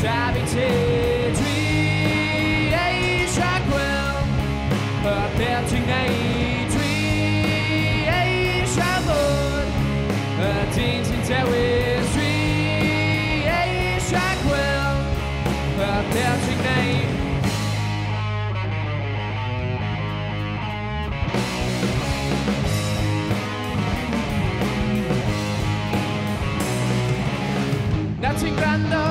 habité dwi eisiau gweld y beth dwi'n neud dwi eisiau fod y dyn sy'n dewis dwi eisiau gweld y beth dwi'n neud Now ti'n gwrando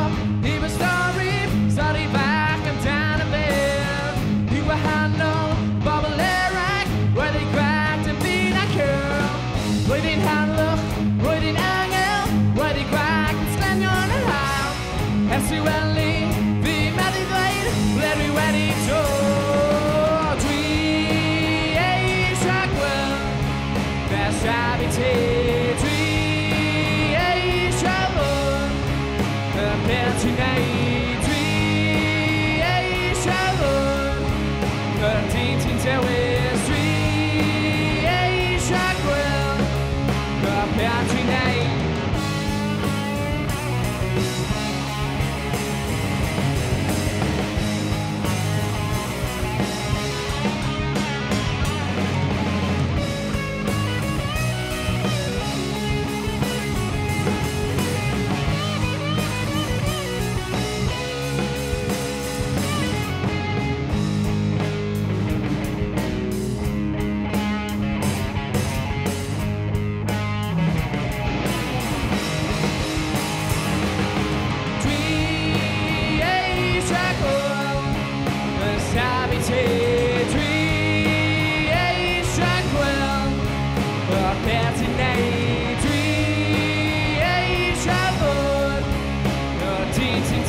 i fy stori bach amdan y bedd I wahanol bobl eraill roedd ei gwagt yn byd ac yl Roedd ein harlwch, roedd ein angel roedd ei gwagt yn sglenion yr hael Ers I weli fi meddu ddweud ble dwi wedi dod Dwi eisiau gweld beth habité Dwi eisiau fod y beth ti'n neud Dwi eisiau fod y dyn ti'n dewis Dwi eisiau gweld y beth ti'n neud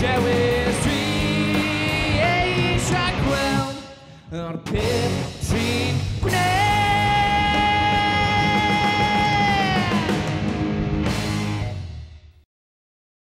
Dewis dwi eisiau gweld yr peth